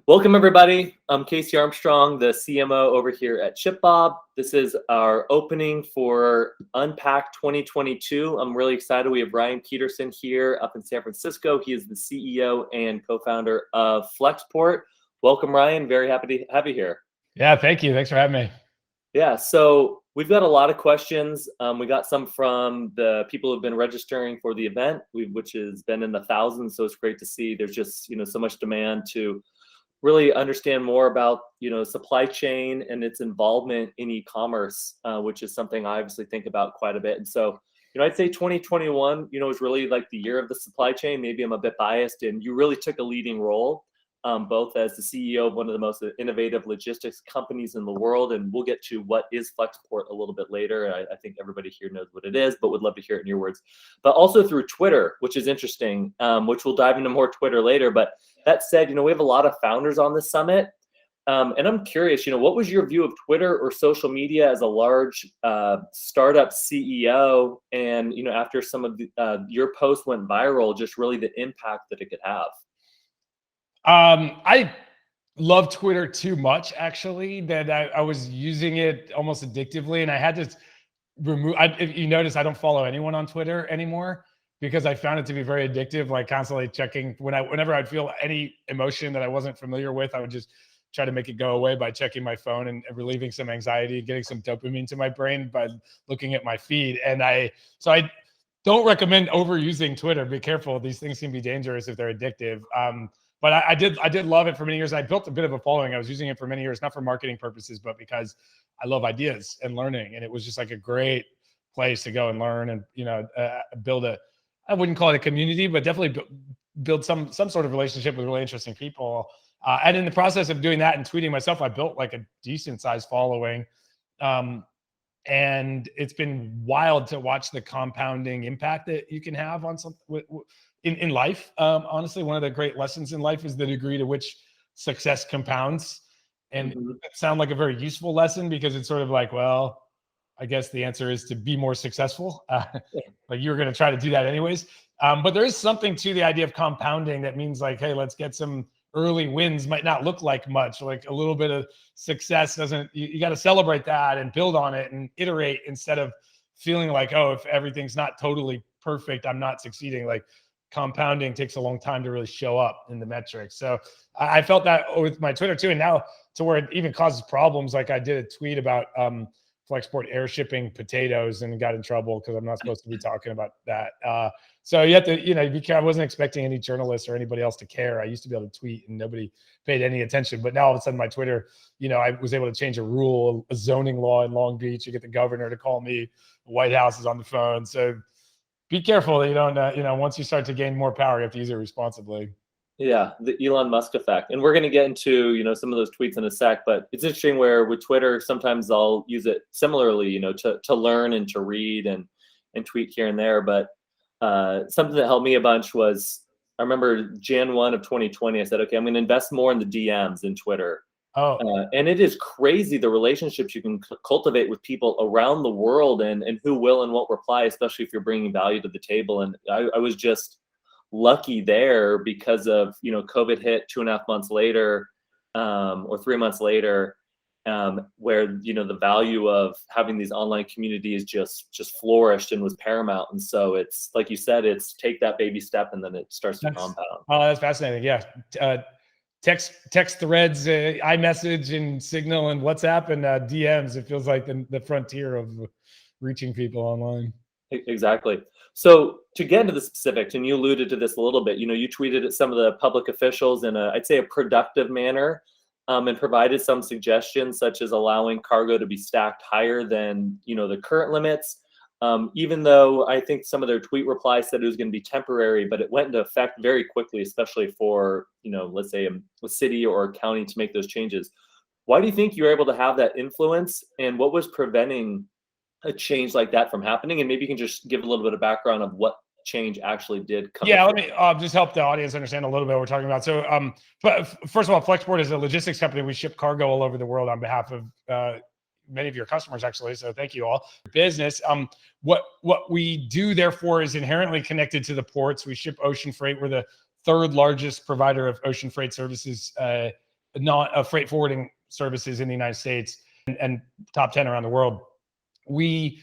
Welcome, everybody. I'm Casey Armstrong, the CMO over here at ShipBob. This is our opening for Unpacked 2022. I'm really excited. We have Ryan Petersen here up in San Francisco. He is the CEO and co-founder of Flexport. Welcome, Ryan. Very happy to have you here. Yeah, thank you. Thanks for having me. Yeah, so we've got a lot of questions. We got some from the people who've been registering for the event, which has been in the thousands. So it's great to see there's just so much demand to really understand more about supply chain and its involvement in e-commerce, which is something I obviously think about quite a bit. And so I'd say 2021 was really like the year of the supply chain. Maybe I'm a bit biased, and you really took a leading role, both as the CEO of one of the most innovative logistics companies in the world, and we'll get to what is Flexport a little bit later. I think everybody here knows what it is, but would love to hear it in your words. But also through Twitter, which is interesting, which we'll dive into more Twitter later. But that said, we have a lot of founders on this summit. And I'm curious, what was your view of Twitter or social media as a large startup CEO? And, after some of your posts went viral, just really the impact that it could have. I love Twitter too much, actually, that I was using it almost addictively, and I had to remove. If you notice, I don't follow anyone on Twitter anymore because I found it to be very addictive. Like constantly checking whenever I'd feel any emotion that I wasn't familiar with, I would just try to make it go away by checking my phone and relieving some anxiety, getting some dopamine to my brain by looking at my feed. And I don't recommend overusing Twitter. Be careful; these things can be dangerous if they're addictive. But I did love it for many years. I built a bit of a following. I was using it for many years, not for marketing purposes, but because I love ideas and learning. And it was just like a great place to go and learn and, build I wouldn't call it a community, but definitely build some sort of relationship with really interesting people. And in the process of doing that and tweeting myself, I built like a decent sized following. And it's been wild to watch the compounding impact that you can have on in life. Honestly, one of the great lessons in life is the degree to which success compounds. And it sounds like a very useful lesson because it's sort of like, well, I guess the answer is to be more successful. But you're going to try to do that anyways. But there is something to the idea of compounding that means like, hey, let's get some early wins. Might not look like much, like a little bit of success you got to celebrate that and build on it and iterate instead of feeling like, oh, if everything's not totally perfect, I'm not succeeding. Like compounding takes a long time to really show up in the metrics. So I felt that with my Twitter too. And now to where it even causes problems. Like I did a tweet about Flexport air shipping potatoes and got in trouble because I'm not supposed to be talking about that. So you have to, I wasn't expecting any journalists or anybody else to care. I used to be able to tweet and nobody paid any attention. But now all of a sudden my Twitter, I was able to change a rule, a zoning law in Long Beach. You get the governor to call me. The White House is on the phone. So be careful that you don't, once you start to gain more power, you have to use it responsibly. Yeah, the Elon Musk effect. And we're going to get into, some of those tweets in a sec, but it's interesting where with Twitter, sometimes I'll use it similarly, to learn and to read and tweet here and there. But something that helped me a bunch was, I remember Jan 1 of 2020, I said, okay, I'm going to invest more in the DMs in Twitter. Oh. And it is crazy the relationships you can cultivate with people around the world and who will and won't reply, especially if you're bringing value to the table. And I was just lucky there because of, COVID hit 2.5 months later, or 3 months later, where, the value of having these online communities just flourished and was paramount. And so it's, like you said, it's take that baby step and then it starts to compound. Oh, that's fascinating. Yeah. Text threads, iMessage and Signal and WhatsApp and DMs. It feels like the frontier of reaching people online. Exactly. So to get into the specifics, and you alluded to this a little bit, you tweeted at some of the public officials in I'd say a productive manner, and provided some suggestions such as allowing cargo to be stacked higher than, the current limits. Even though I think some of their tweet replies said it was going to be temporary, but it went into effect very quickly, especially for, let's say a city or a county to make those changes. Why do you think you were able to have that influence, and what was preventing a change like that from happening? And maybe you can just give a little bit of background of what change actually did come. Yeah, let me just help the audience understand a little bit what we're talking about. So, but first of all, Flexport is a logistics company. We ship cargo all over the world on behalf of many of your customers, actually. So thank you all. Business. What we do, therefore, is inherently connected to the ports. We ship ocean freight. We're the third largest provider of ocean freight services freight forwarding services in the United States and top 10 around the world. We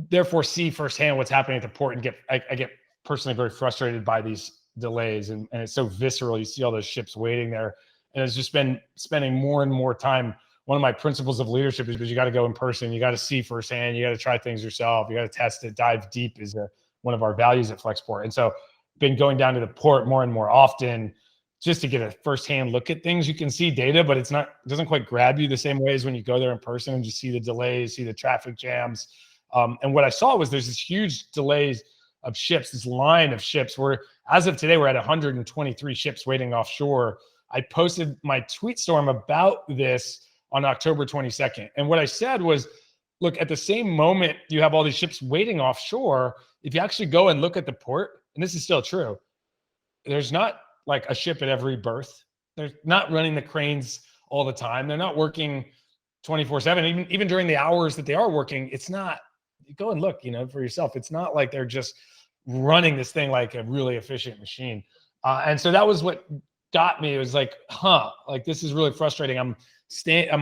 therefore see firsthand what's happening at the port, and I get personally very frustrated by these delays, and it's so visceral. You see all those ships waiting there, and it's just been spending more and more time. One of my principles of leadership is you got to go in person. You got to see firsthand. You got to try things yourself. You got to test it. Dive deep is one of our values at Flexport. And so been going down to the port more and more often just to get a firsthand look at things. You can see data, but it doesn't quite grab you the same way as when you go there in person and just see the delays, see the traffic jams. And what I saw was there's this huge delays of ships, this line of ships where as of today, we're at 123 ships waiting offshore. I posted my tweet storm about this on October 22nd. And what I said was, look, at the same moment you have all these ships waiting offshore, if you actually go and look at the port, and this is still true, there's not like a ship at every berth. They're not running the cranes all the time. They're not working 24/7. Even during the hours that they are working, it's not, you go and look, for yourself. It's not like they're just running this thing like a really efficient machine. And so that was what got me. It was like, like this is really frustrating. I'm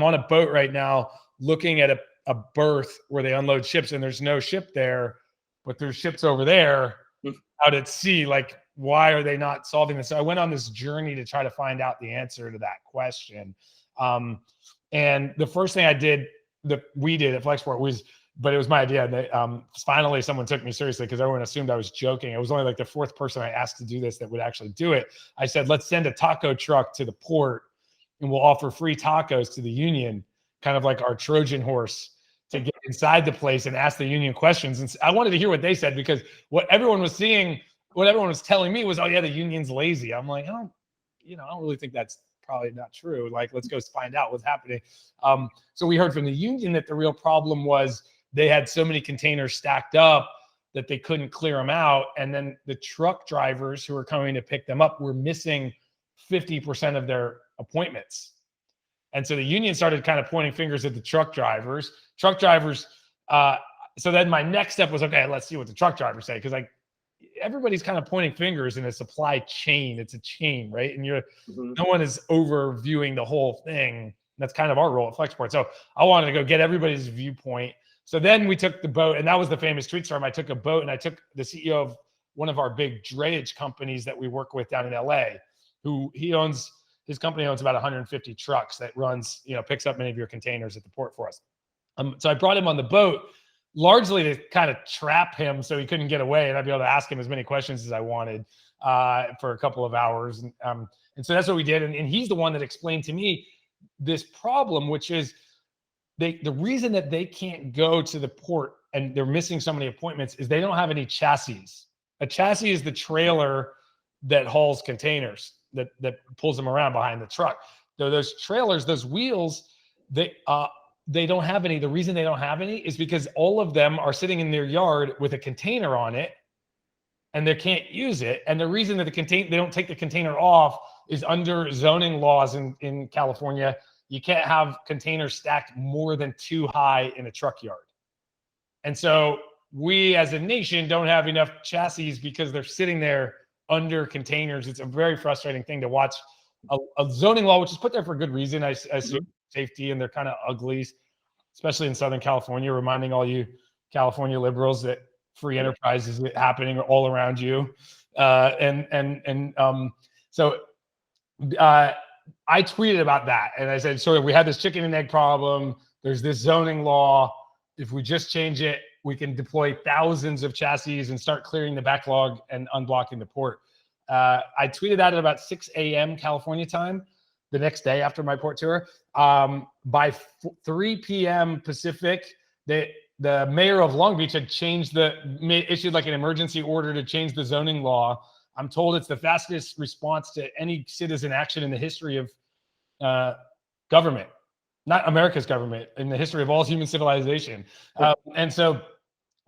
on a boat right now looking at a berth where they unload ships, and there's no ship there, but there's ships over there out at sea. Like, why are they not solving this? So I went on this journey to try to find out the answer to that question. And the first thing we did at Flexport was, but it was my idea. Finally, someone took me seriously because everyone assumed I was joking. It was only like the fourth person I asked to do this that would actually do it. I said, let's send a taco truck to the port and we'll offer free tacos to the union, kind of like our Trojan horse, to get inside the place and ask the union questions. And I wanted to hear what they said, because what everyone was telling me was, oh yeah, the union's lazy. I'm like, I don't really think that's probably not true. Like, let's go find out what's happening. So we heard from the union that the real problem was they had so many containers stacked up that they couldn't clear them out. And then the truck drivers who were coming to pick them up were missing 50% of their appointments. And so the union started kind of pointing fingers at the truck drivers. So then my next step was, okay, let's see what the truck drivers say. Because everybody's kind of pointing fingers in a supply chain. It's a chain, right? And no one is overviewing the whole thing. That's kind of our role at Flexport. So I wanted to go get everybody's viewpoint. So then we took the boat, and that was the famous tweet storm. I took a boat and I took the CEO of one of our big drayage companies that we work with down in LA, his company owns about 150 trucks that runs, picks up many of your containers at the port for us. So I brought him on the boat largely to kind of trap him so he couldn't get away, and I'd be able to ask him as many questions as I wanted for a couple of hours. And so that's what we did. And he's the one that explained to me this problem, which is the reason that they can't go to the port and they're missing so many appointments is they don't have any chassis. A chassis is the trailer that hauls containers, that pulls them around behind the truck. Those trailers, those wheels, they don't have any. The reason they don't have any is because all of them are sitting in their yard with a container on it, and they can't use it. And the reason that they don't take the container off is under zoning laws in California. You can't have containers stacked more than 2 high in a truck yard. And so we as a nation don't have enough chassis because they're sitting there under containers. It's a very frustrating thing to watch. A zoning law, which is put there for good reason, I assume, safety, and they're kind of ugly, especially in Southern California, reminding all you California liberals that free enterprise is happening all around you. So I tweeted about that, and I said, so we had this chicken and egg problem. There's this zoning law. If we just change it, we can deploy thousands of chassis and start clearing the backlog and unblocking the port. I tweeted that at about 6 a.m. California time, the next day after my port tour. By 3 p.m. Pacific, the mayor of Long Beach had issued like an emergency order to change the zoning law. I'm told it's the fastest response to any citizen action in the history of government, not America's government, in the history of all human civilization. And so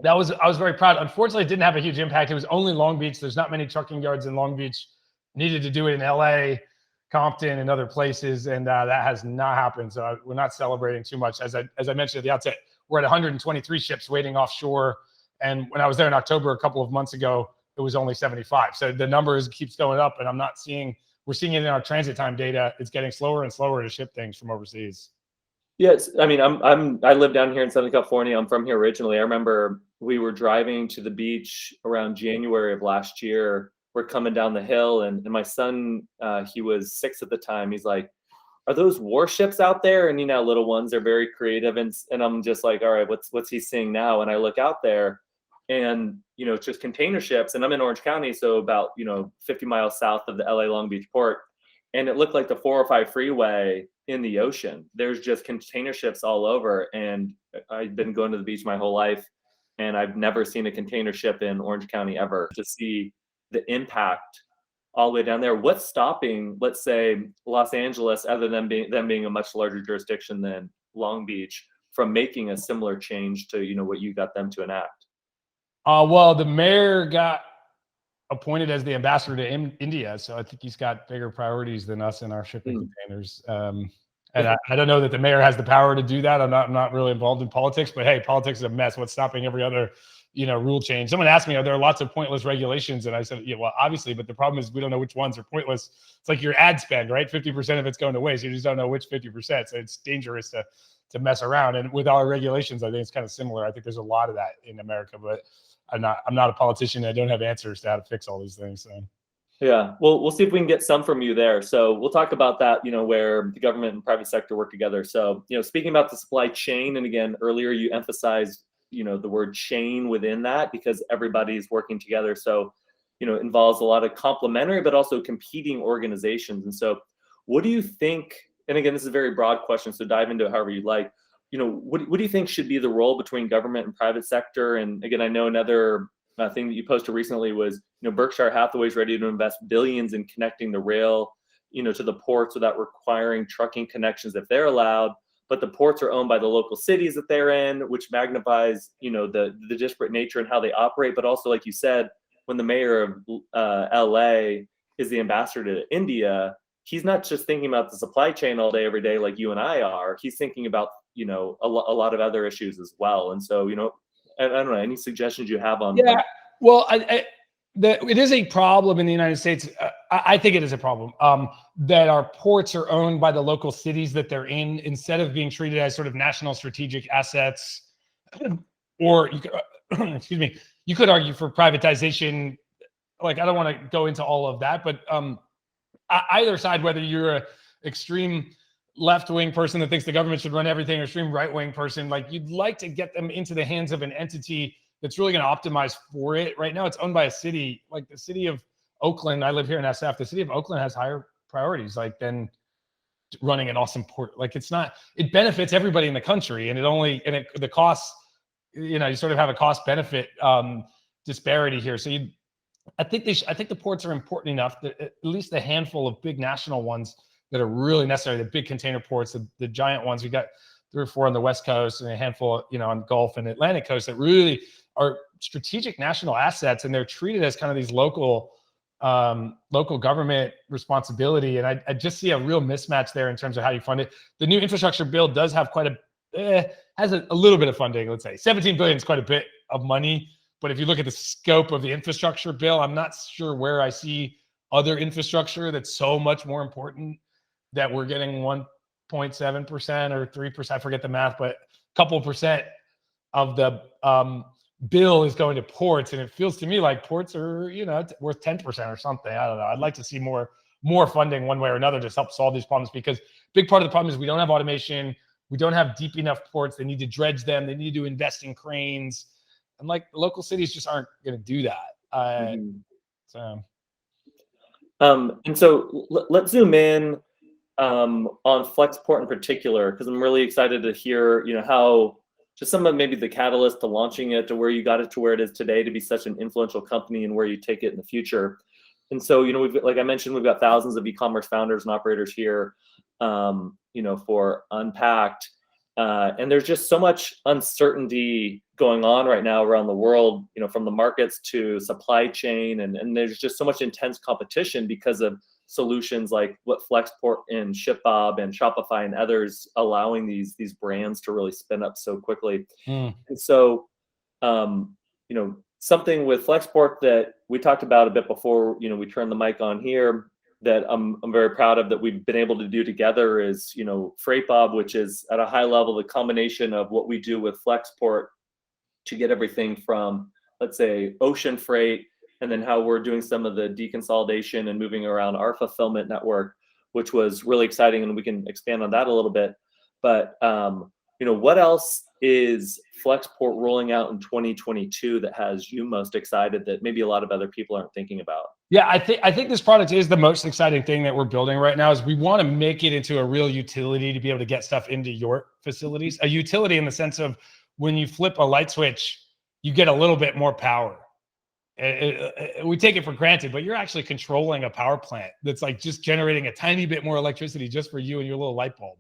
I was very proud. Unfortunately, it didn't have a huge impact. It was only Long Beach. There's not many trucking yards in Long Beach. Needed to do it in LA, Compton, and other places, and that has not happened. So we're not celebrating too much. As I mentioned at the outset, we're at 123 ships waiting offshore. And when I was there in October a couple of months ago, it was only 75. So the numbers keeps going up, and I'm not seeing we're seeing it in our transit time data. It's getting slower and slower to ship things from overseas. Yes, I mean, I live down here in Southern California. I'm from here originally. I remember we were driving to the beach around January of last year. We're coming down the hill, and my son, he was 6 at the time. He's like, "Are those warships out there?" And little ones are very creative, and I'm just like, "All right, what's he seeing now?" And I look out there, and it's just container ships, and I'm in Orange County, so about 50 miles south of the LA Long Beach port, and it looked like the 405 freeway in the ocean. There's just container ships all over, and I've been going to the beach my whole life, and I've never seen a container ship in Orange County ever. To see the impact all the way down there, what's stopping, let's say, Los Angeles, other than them being a much larger jurisdiction than Long Beach, from making a similar change to what you got them to enact? Well, the mayor got appointed as the ambassador to India, so I think he's got bigger priorities than us in our shipping containers. And I don't know that the mayor has the power to do that. I'm not really involved in politics, but hey, politics is a mess. What's stopping every other rule change? Someone asked me, are there lots of pointless regulations? And I said, yeah, well, obviously, but the problem is we don't know which ones are pointless. It's like your ad spend, right? 50% of it's going to waste. You just don't know which 50%. So it's dangerous to mess around. And with our regulations, I think it's kind of similar. I think there's a lot of that in America, but I'm not a politician. I don't have answers to how to fix all these things. So. Yeah, well, we'll see if we can get some from you there. So we'll talk about that, where the government and private sector work together. So, speaking about the supply chain, and again, earlier you emphasized, the word chain within that, because everybody's working together. So, it involves a lot of complementary, but also competing organizations. And so what do you think, and again, this is a very broad question, so dive into it however you like, what do you think should be the role between government and private sector? And again, I know another thing that you posted recently was, Berkshire Hathaway's ready to invest billions in connecting the rail, to the ports without requiring trucking connections if they're allowed. But the ports are owned by the local cities that they're in, which magnifies, the disparate nature and how they operate. But also, like you said, when the mayor of LA is the ambassador to India, he's not just thinking about the supply chain all day, every day, like you and I are. He's thinking about, a lot of other issues as well. And so, I don't know, any suggestions you have on? Yeah, well, it is a problem in the United States. I think it is a problem that our ports are owned by the local cities that they're in, instead of being treated as sort of national strategic assets. Or you could, excuse me, you could argue for privatization. Like, I don't want to go into all of that, but either side, whether you're an extreme left-wing person that thinks the government should run everything, or extreme right-wing person, like, you'd like to get them into the hands of an entity that's really going to optimize for it. Right now, it's owned by a city, like the city of Oakland. I live here in SF. The city of Oakland has higher priorities, like, than running an awesome port. Like, it benefits everybody in the country, and the costs, you sort of have a cost benefit disparity here. So I think the ports are important enough that at least a handful of big national ones that are really necessary, the big container ports, the giant ones. We got 3 or 4 on the West Coast, and a handful, on the Gulf and Atlantic coast, that really are strategic national assets, and they're treated as kind of these local government responsibility. And I just see a real mismatch there in terms of how you fund it. The new infrastructure bill does have has a little bit of funding. Let's say 17 billion is quite a bit of money. But if you look at the scope of the infrastructure bill, I'm not sure where I see other infrastructure that's so much more important that we're getting 1.7% or 3%. I forget the math, but a couple percent of the bill is going to ports. And it feels to me like ports are, worth 10% or something. I don't know. I'd like to see more funding one way or another to help solve these problems, because big part of the problem is we don't have automation. We don't have deep enough ports. They need to dredge them. They need to invest in cranes. And like, the local cities just aren't going to do that. And so let's zoom in on Flexport in particular, because I'm really excited to hear, how just some of maybe the catalyst to launching it, to where you got it to where it is today, to be such an influential company, and where you take it in the future. And so, like I mentioned, we've got thousands of e-commerce founders and operators here, for Unpacked. And there's just so much uncertainty going on right now around the world, from the markets to supply chain. And there's just so much intense competition because of solutions like what Flexport and ShipBob and Shopify and others, allowing these brands to really spin up so quickly. And so, something with Flexport that we talked about a bit before, we turned the mic on here, that I'm very proud of that we've been able to do together is, FreightBob, which is at a high level, the combination of what we do with Flexport to get everything from, let's say, ocean freight, and then how we're doing some of the deconsolidation and moving around our fulfillment network, which was really exciting. And we can expand on that a little bit. But, what else is Flexport rolling out in 2022 that has you most excited that maybe a lot of other people aren't thinking about? Yeah, I think this product is the most exciting thing that we're building right now. Is we want to make it into a real utility to be able to get stuff into your facilities. A utility in the sense of when you flip a light switch, you get a little bit more power. We take it for granted, but you're actually controlling a power plant that's like just generating a tiny bit more electricity just for you and your little light bulb.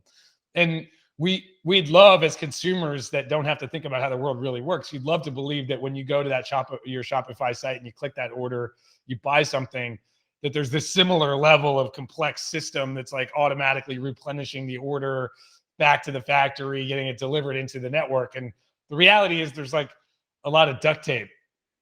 And we'd love, as consumers that don't have to think about how the world really works, you'd love to believe that when you go to that your Shopify site and you click that order, you buy something, that there's this similar level of complex system that's like automatically replenishing the order back to the factory, getting it delivered into the network. And the reality is there's like a lot of duct tape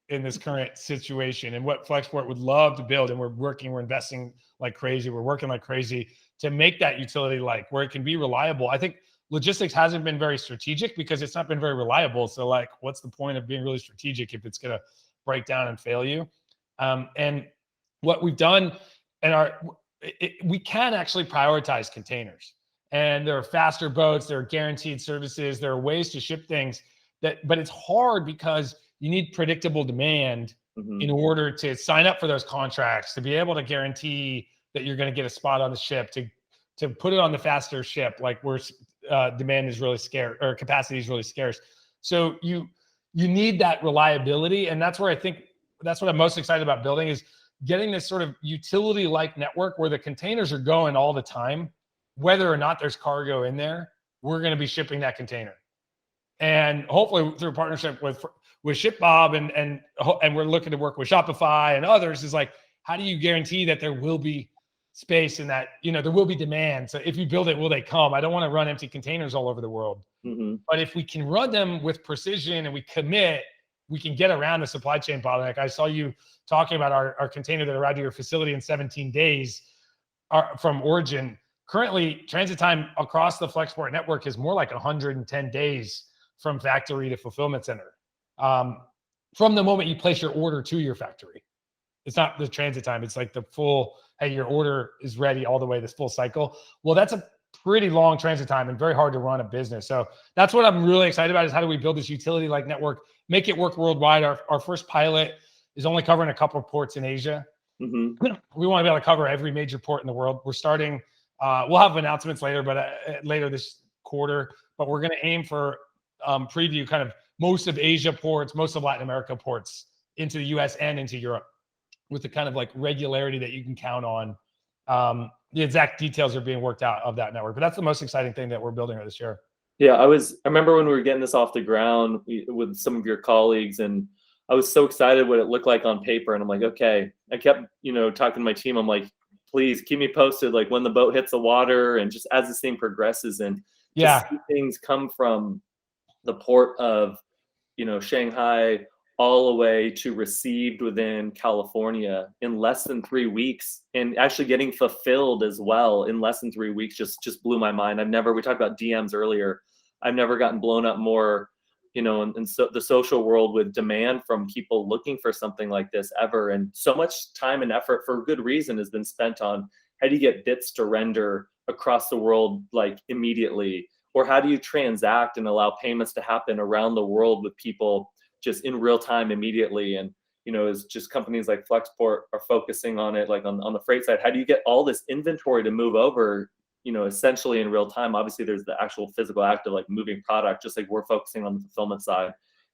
in this current situation. And what Flexport would love to build, and we're investing like crazy, we're working like crazy to make that utility like where it can be reliable. I think logistics hasn't been very strategic because it's not been very reliable. So like, what's the point of being really strategic if it's going to break down and fail you? And what we've done, we can actually prioritize containers, and there are faster boats, there are guaranteed services, there are ways to ship things but it's hard because you need predictable demand in order to sign up for those contracts, to be able to guarantee that you're going to get a spot on the ship, to put it on the faster ship, like where demand is really scarce or capacity is really scarce. So you need that reliability. And that's where I think that's what I'm most excited about building, is getting this sort of utility-like network where the containers are going all the time, whether or not there's cargo in there, we're going to be shipping that container. And hopefully through a partnership with ShipBob and we're looking to work with Shopify and others, is like, how do you guarantee that there will be space in that, there will be demand? So if you build it, will they come? I don't want to run empty containers all over the world. But if we can run them with precision and we commit, we can get around the supply chain bottleneck. I saw you talking about our container that arrived at your facility in 17 days from origin. Currently, transit time across the Flexport network is more like 110 days from factory to fulfillment center. From the moment you place your order to your factory. It's not the transit time. It's like the full, hey, your order is ready all the way, this full cycle. Well, that's a pretty long transit time and very hard to run a business. So that's what I'm really excited about, is how do we build this utility-like network, make it work worldwide. Our first pilot is only covering a couple of ports in Asia. We want to be able to cover every major port in the world. We're starting, we'll have announcements later, but later this quarter, but we're going to aim for preview kind of most of Asia ports, most of Latin America ports into the US and into Europe with the kind of like regularity that you can count on. The exact details are being worked out of that network, but that's the most exciting thing that we're building this year. Yeah, I remember when we were getting this off the ground with some of your colleagues, and I was so excited what it looked like on paper. And I'm like, okay, I kept, talking to my team. I'm like, please keep me posted, like when the boat hits the water and just as this thing progresses, and just see things come from the port of, Shanghai all the way to received within California in less than 3 weeks, and actually getting fulfilled as well in less than 3 weeks just blew my mind. We talked about DMs earlier. I've never gotten blown up more, in so the social world with demand from people looking for something like this ever. And so much time and effort, for good reason, has been spent on how do you get bits to render across the world like immediately, or how do you transact and allow payments to happen around the world with people just in real time immediately. And it's just companies like Flexport are focusing on it, like on the freight side. How do you get all this inventory to move over, essentially in real time? Obviously there's the actual physical act of like moving product, just like we're focusing on the fulfillment side.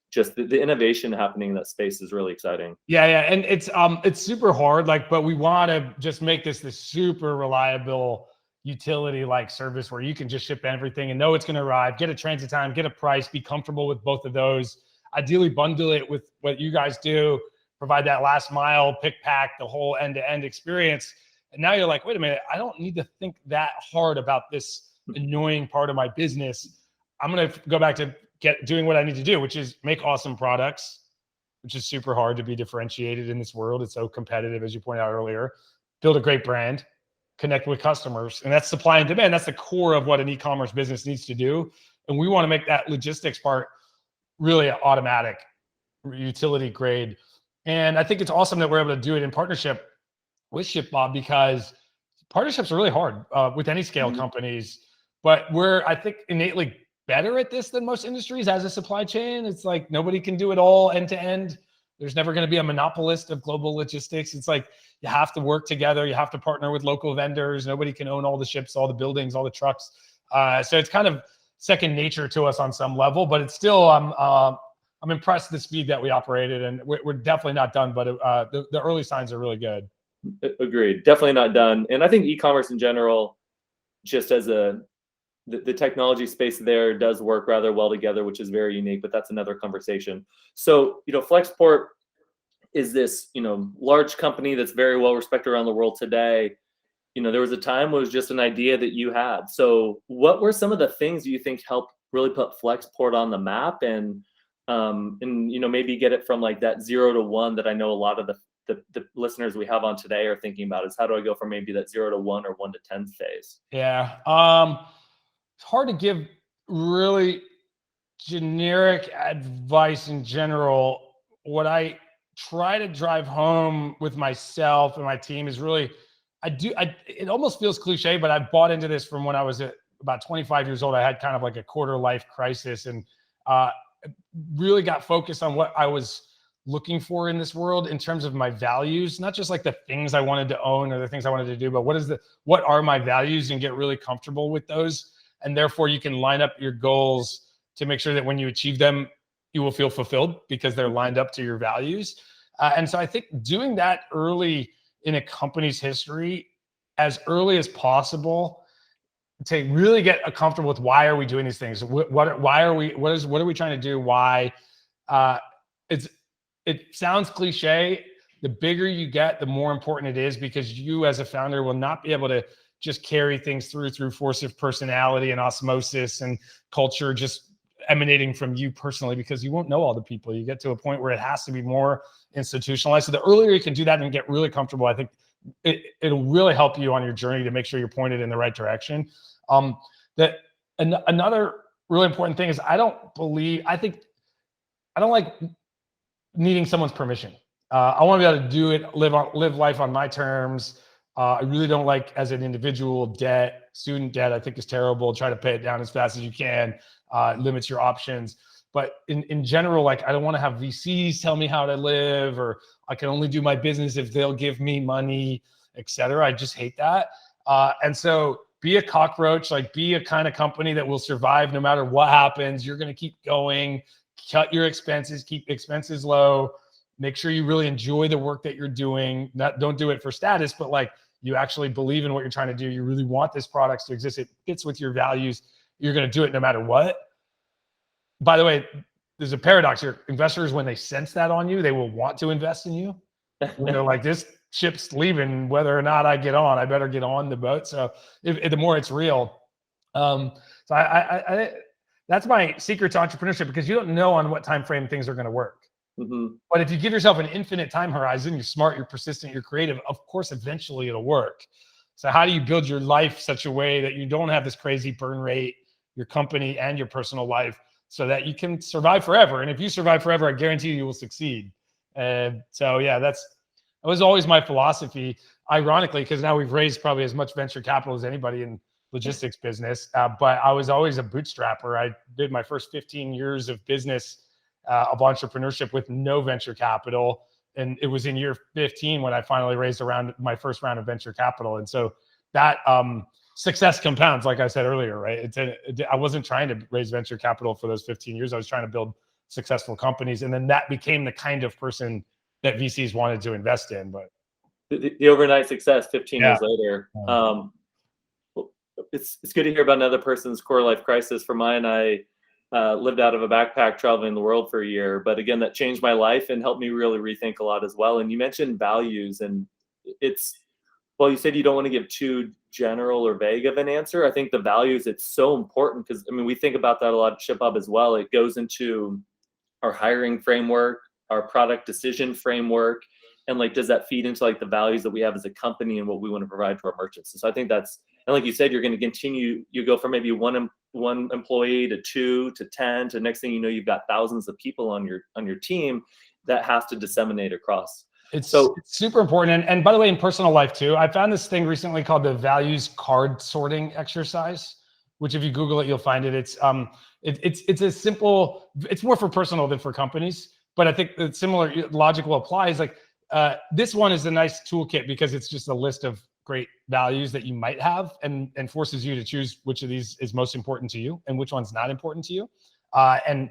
Just the innovation happening in that space is really exciting. Yeah. And it's super hard, but we want to just make this super reliable utility-like service where you can just ship everything and know it's going to arrive, get a transit time, get a price, be comfortable with both of those. Ideally bundle it with what you guys do, provide that last mile, pick, pack, the whole end-to-end experience. And now you're like, wait a minute, I don't need to think that hard about this annoying part of my business. I'm going to go back to doing what I need to do, which is make awesome products, which is super hard to be differentiated in this world. It's so competitive, as you pointed out earlier. Build a great brand, connect with customers. And that's supply and demand. That's the core of what an e-commerce business needs to do. And we want to make that logistics part really automatic, utility grade. And I think it's awesome that we're able to do it in partnership with ShipBob, because partnerships are really hard with any scale companies. But we're, I think, innately better at this than most industries as a supply chain. It's like nobody can do it all end to end. There's never going to be a monopolist of global logistics. It's like you have to work together. You have to partner with local vendors. Nobody can own all the ships, all the buildings, all the trucks. So it's kind of second nature to us on some level, but it's still, I'm impressed with the speed that we operated, and we're definitely not done, but the early signs are really good. Agreed. Definitely not done. And I think e-commerce in general, just as the technology space there does work rather well together, which is very unique, but that's another conversation. So, Flexport is this, large company that's very well respected around the world today. There was a time when it was just an idea that you had. So what were some of the things you think helped really put Flexport on the map, and maybe get it from like that 0 to 1 that I know a lot of the listeners we have on today are thinking about, is how do I go from maybe that 0 to 1 or 1 to 10 phase? Yeah. It's hard to give really generic advice in general. What I try to drive home with myself and my team is really, it almost feels cliche, but I bought into this from when I was about 25 years old. I had kind of like a quarter life crisis, and really got focused on what I was looking for in this world in terms of my values, not just like the things I wanted to own or the things I wanted to do, but what are my values, and get really comfortable with those. And therefore you can line up your goals to make sure that when you achieve them, you will feel fulfilled because they're lined up to your values. And so I think doing that early in a company's history, as early as possible, to really get comfortable with why are we doing these things? What are we trying to do? Why? It sounds cliche. The bigger you get, the more important it is, because you as a founder will not be able to just carry things through force of personality and osmosis and culture just emanating from you personally, because you won't know all the people. You get to a point where it has to be more institutionalized. So the earlier you can do that and get really comfortable, I think it'll really help you on your journey to make sure you're pointed in the right direction. Another really important thing is I don't like needing someone's permission. I want to be able to do it, live life on my terms. I really don't like, as an individual, student debt, I think is terrible. Try to pay it down as fast as you can. Limits your options. But in general, like, I don't want to have VCs tell me how to live, or I can only do my business if they'll give me money, etc. I just hate that. And so be a cockroach, like be a kind of company that will survive no matter what happens. You're going to keep going, cut your expenses, keep expenses low, make sure you really enjoy the work that you're doing. Don't do it for status, but like you actually believe in what you're trying to do. You really want this product to exist. It fits with your values. You're going to do it no matter what. By the way, there's a paradox here. Investors, when they sense that on you, they will want to invest in you. When they're like, this ship's leaving, whether or not I get on, I better get on the boat. So the more it's real. So I that's my secret to entrepreneurship, because you don't know on what time frame things are going to work. Mm-hmm. But if you give yourself an infinite time horizon, you're smart, you're persistent, you're creative, of course, eventually it'll work. So how do you build your life such a way that you don't have this crazy burn rate, your company and your personal life, so that you can survive forever? And if you survive forever, I guarantee you will succeed. So yeah, that was always my philosophy, ironically, because now we've raised probably as much venture capital as anybody in logistics business. But I was always a bootstrapper. I did my first 15 years of business of entrepreneurship with no venture capital. And it was in year 15 when I finally raised my first round of venture capital. And so that success compounds, like I said earlier, right? I wasn't trying to raise venture capital for those 15 years. I was trying to build successful companies. And then that became the kind of person that VCs wanted to invest in. But the overnight success 15 years later. It's good to hear about another person's core life crisis. For mine, I lived out of a backpack traveling the world for a year. But again, that changed my life and helped me really rethink a lot as well. And you mentioned values, and well, you said you don't want to give too general or vague of an answer. I think the values, it's so important, because I mean, we think about that a lot at ShipBob as well. It goes into our hiring framework, our product decision framework. and like, does that feed into like the values that we have as a company and what we want to provide to our merchants? And so I think that's, and like you said, you're going to continue, you go from maybe one employee to 2 to 10 to next thing you know, you've got thousands of people on your team that has to disseminate across. It's super important. And by the way, in personal life too, I found this thing recently called the values card sorting exercise, which if you Google it, you'll find it. It's a simple, it's more for personal than for companies, but I think the similar logic will apply. Is like, this one is a nice toolkit because it's just a list of great values that you might have and forces you to choose which of these is most important to you and which one's not important to you. And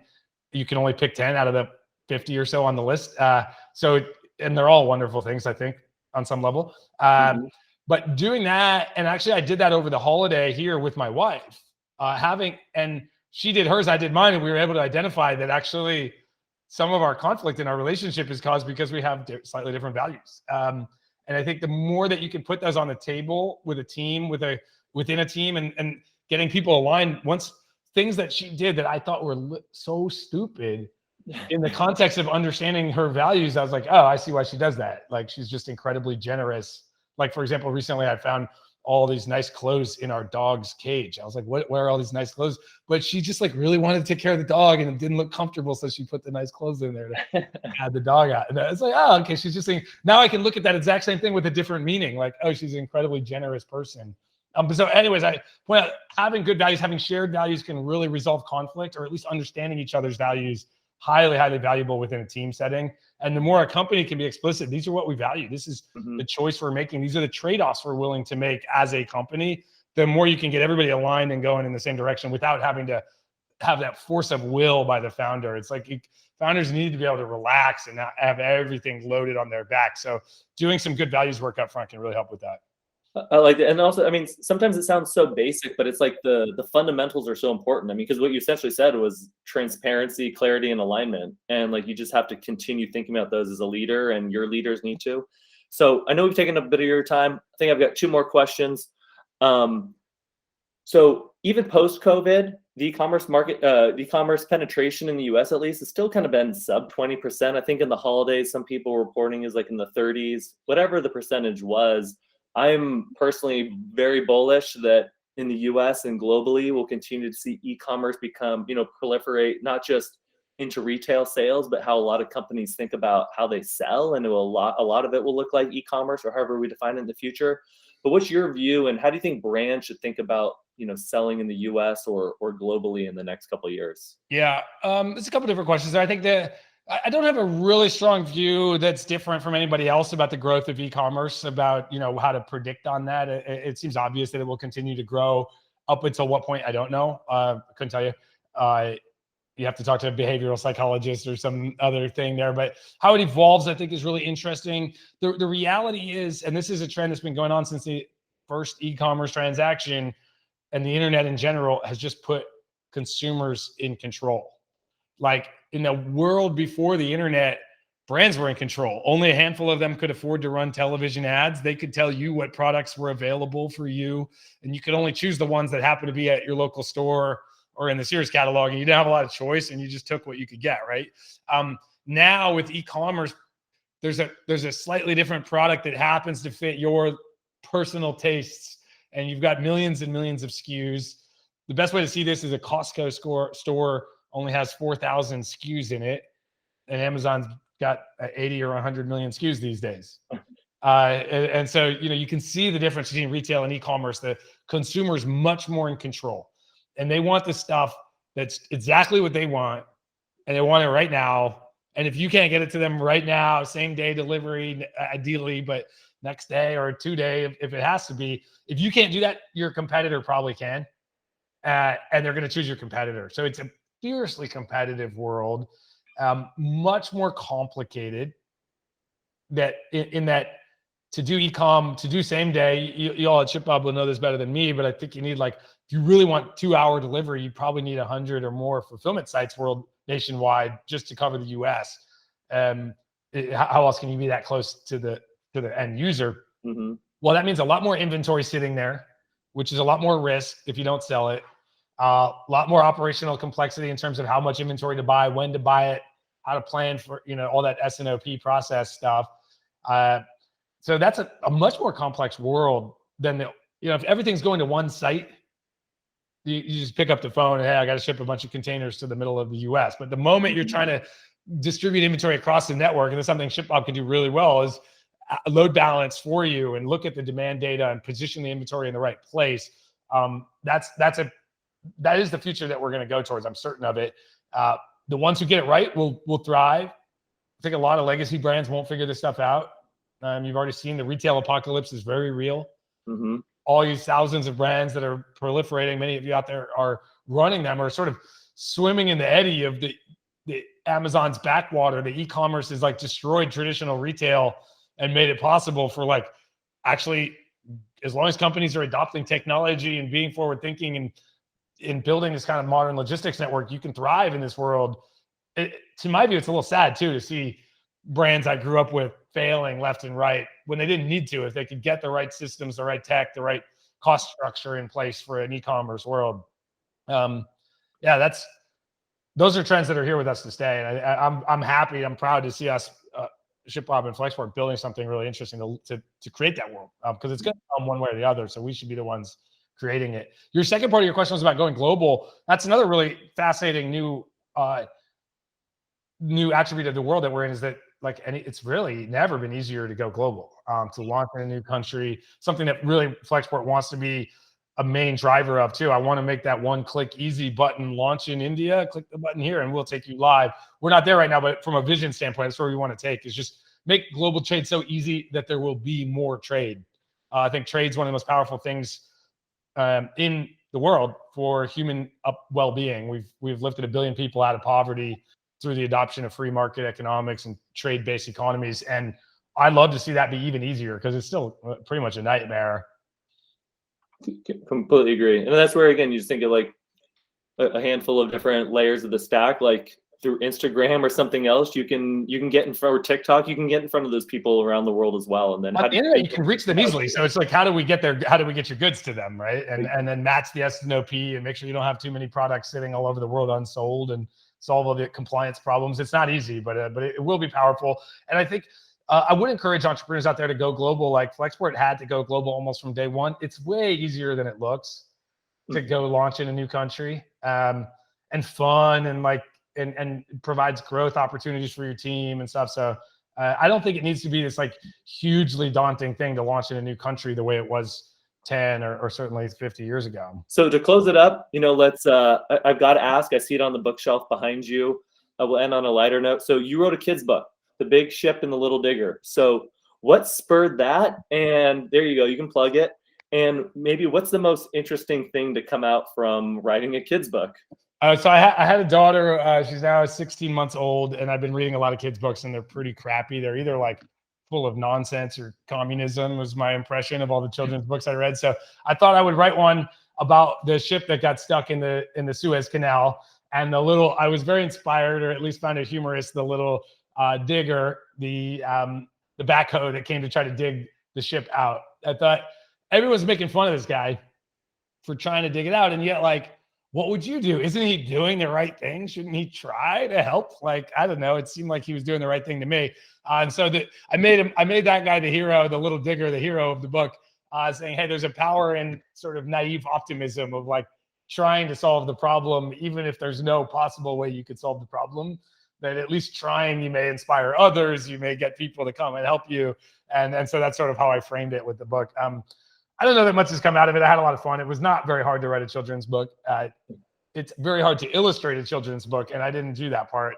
you can only pick 10 out of the 50 or so on the list. And they're all wonderful things, I think, on some level. But doing that, and actually I did that over the holiday here with my wife, and she did hers, I did mine, and we were able to identify that actually some of our conflict in our relationship is caused because we have slightly different values. And I think the more that you can put those on the table with a team, within a team, and getting people aligned, once things that she did that I thought were so stupid, in the context of understanding her values, I was like, oh, I see why she does that. Like, she's just incredibly generous. Like, for example, recently I found all these nice clothes in our dog's cage. I was like, where are all these nice clothes? But she just like really wanted to take care of the dog and it didn't look comfortable. So she put the nice clothes in there to add the dog out. And it's like, oh, okay. She's just saying, now I can look at that exact same thing with a different meaning. Like, oh, she's an incredibly generous person. So anyways, I point out having good values, having shared values can really resolve conflict, or at least understanding each other's values. Highly, highly valuable within a team setting. And the more a company can be explicit, these are what we value. This is the choice we're making. These are the trade-offs we're willing to make as a company. The more you can get everybody aligned and going in the same direction without having to have that force of will by the founder. It's like founders need to be able to relax and not have everything loaded on their back. So doing some good values work up front can really help with that. I like it. And also, I mean, sometimes it sounds so basic, but it's like the fundamentals are so important. I mean, because what you essentially said was transparency, clarity, and alignment. And like, you just have to continue thinking about those as a leader, and your leaders need to. So I know we've taken a bit of your time. I think I've got 2 more questions. So even post-COVID, the e-commerce market, e-commerce penetration in the US at least, has still kind of been sub 20%. I think in the holidays, some people were reporting is like in the 30s, whatever the percentage was. I'm personally very bullish that in the US and globally, we'll continue to see e-commerce become, proliferate, not just into retail sales, but how a lot of companies think about how they sell. And a lot of it will look like e-commerce, or however we define it in the future. But what's your view, and how do you think brands should think about, selling in the US or globally in the next couple of years? Yeah, there's a couple different questions there. I think that I don't have a really strong view that's different from anybody else about the growth of e-commerce, about, how to predict on that. It seems obvious that it will continue to grow. Up until what point, I don't know. I couldn't tell you. You have to talk to a behavioral psychologist or some other thing there. But how it evolves, I think, is really interesting. The reality is, and this is a trend that's been going on since the first e-commerce transaction, and the internet in general has just put consumers in control. Like, in the world before the internet, brands were in control. Only a handful of them could afford to run television ads. They could tell you what products were available for you, and you could only choose the ones that happen to be at your local store or in the Sears catalog, and you didn't have a lot of choice, and you just took what you could get, right? Now with e-commerce, there's a slightly different product that happens to fit your personal tastes, and you've got millions and millions of SKUs. The best way to see this is a Costco store only has 4,000 SKUs in it, and Amazon's got 80 or 100 million SKUs these days. And so, you can see the difference between retail and e-commerce. The consumer's much more in control, and they want the stuff that's exactly what they want, and they want it right now. And if you can't get it to them right now, same day delivery, ideally, but next day or 2-day, if it has to be, if you can't do that, your competitor probably can. And they're going to choose your competitor. So it's a fiercely competitive world, much more complicated. That in that, to do e-com, to do same day, you all at ShipBob will know this better than me, but I think you need, like, if you really want 2-hour delivery, you probably need 100 or more fulfillment sites nationwide just to cover the US. How else can you be that close to the end user? Mm-hmm. Well, that means a lot more inventory sitting there, which is a lot more risk if you don't sell it. A lot more operational complexity in terms of how much inventory to buy, when to buy it, how to plan for, all that S&OP process stuff. So that's a much more complex world than if everything's going to one site, you just pick up the phone and, hey, I got to ship a bunch of containers to the middle of the US. But the moment you're trying to distribute inventory across the network, and there's something ShipBob can do really well, is load balance for you and look at the demand data and position the inventory in the right place. That is the future that we're going to go towards. I'm certain of it. The ones who get it right will thrive. I think a lot of legacy brands won't figure this stuff out. You've already seen the retail apocalypse is very real. Mm-hmm. All these thousands of brands that are proliferating, many of you out there are running them, are sort of swimming in the eddy of the Amazon's backwater. The e-commerce is like destroyed traditional retail and made it possible for actually, as long as companies are adopting technology and being forward thinking and in building this kind of modern logistics network, you can thrive in this world. To my view, it's a little sad too to see brands I grew up with failing left and right when they didn't need to. If they could get the right systems, the right tech, the right cost structure in place for an e-commerce world. Those are trends that are here with us to stay. And I'm happy, I'm proud to see us, ShipBob and Flexport, building something really interesting to create that world, because it's going to come one way or the other. So we should be the ones creating it. Your second part of your question was about going global. That's another really fascinating new attribute of the world that we're in, is that it's really never been easier to go global, to launch in a new country, something that really Flexport wants to be a main driver of too. I want to make that one-click easy button launch in India. Click the button here and we'll take you live. We're not there right now, but from a vision standpoint, that's where we want to take, is just make global trade so easy that there will be more trade. I think trade's one of the most powerful things in the world for human well-being. We've lifted 1 billion people out of poverty through the adoption of free market economics and trade-based economies. And I'd love to see that be even easier, because it's still pretty much a nightmare. Completely agree. And that's where, again, you just think of a handful of different layers of the stack, like through Instagram or something else, you can get in front, or TikTok, you can get in front of those people around the world as well. And then on the internet, you can reach them easily. So it's like, how do we get there? How do we get your goods to them, right? And then match the S&OP and make sure you don't have too many products sitting all over the world unsold, and solve all the compliance problems. It's not easy, but it will be powerful. And I think I would encourage entrepreneurs out there to go global. Like Flexport had to go global almost from day one. It's way easier than it looks to go launch in a new country, and fun, and provides growth opportunities for your team and stuff. So I don't think it needs to be this hugely daunting thing to launch in a new country the way it was 10 or certainly 50 years ago. So to close it up, let's, I've got to ask, I see it on the bookshelf behind you. We'll end on a lighter note. So you wrote a kid's book, The Big Ship and the Little Digger. So what spurred that? And there you go, you can plug it. And maybe what's the most interesting thing to come out from writing a kid's book? So I had a daughter, she's now 16 months old, and I've been reading a lot of kids' books, and they're pretty crappy. They're either full of nonsense or communism, was my impression of all the children's books I read. So I thought I would write one about the ship that got stuck in the Suez Canal, and I was very inspired, or at least found it humorous, the little digger, the backhoe that came to try to dig the ship out. I thought everyone's making fun of this guy for trying to dig it out, and yet what would you do? Isn't he doing the right thing? Shouldn't he try to help? I don't know. It seemed like he was doing the right thing to me. And so I made that guy the hero, the little digger, the hero of the book, saying, hey, there's a power in sort of naive optimism of trying to solve the problem, even if there's no possible way you could solve the problem. That at least trying, you may inspire others, you may get people to come and help you. And so that's sort of how I framed it with the book. I don't know that much has come out of it. I had a lot of fun. It was not very hard to write a children's book. It's very hard to illustrate a children's book, and I didn't do that part.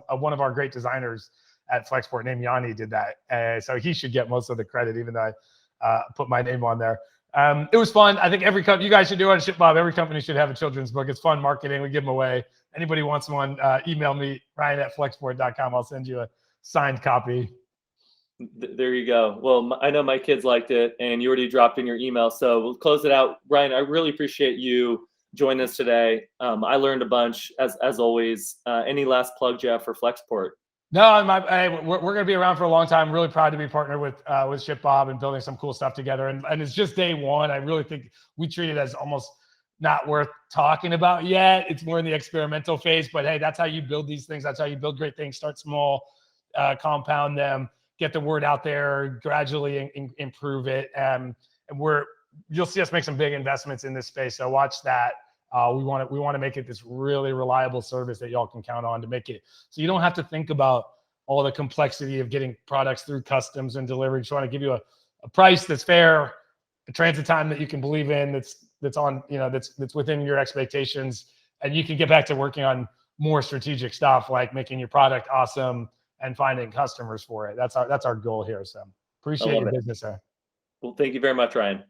One of our great designers at Flexport named Yanni did that. So he should get most of the credit, even though I put my name on there. It was fun. I think you guys should do it on ShipBob. Every company should have a children's book. It's fun marketing. We give them away. Anybody wants one, email me, Ryan@flexport.com. I'll send you a signed copy. There you go. Well, I know my kids liked it, and you already dropped in your email. So we'll close it out. Ryan, I really appreciate you joining us today. I learned a bunch, as always. Any last plug, Jeff, for Flexport? No, we're going to be around for a long time. I'm really proud to be partnered with ShipBob and building some cool stuff together. And it's just day one. I really think we treat it as almost not worth talking about yet. It's more in the experimental phase. But hey, that's how you build these things. That's how you build great things. Start small, compound them. get the word out there, gradually improve it. And you'll see us make some big investments in this space. So watch that. We want to make it this really reliable service that y'all can count on to make it so you don't have to think about all the complexity of getting products through customs and delivery. Just want to give you a price that's fair, a transit time that you can believe in, that's on, that's within your expectations, and you can get back to working on more strategic stuff like making your product awesome and finding customers for it. That's our goal here. So appreciate your business, sir. Well, thank you very much, Ryan.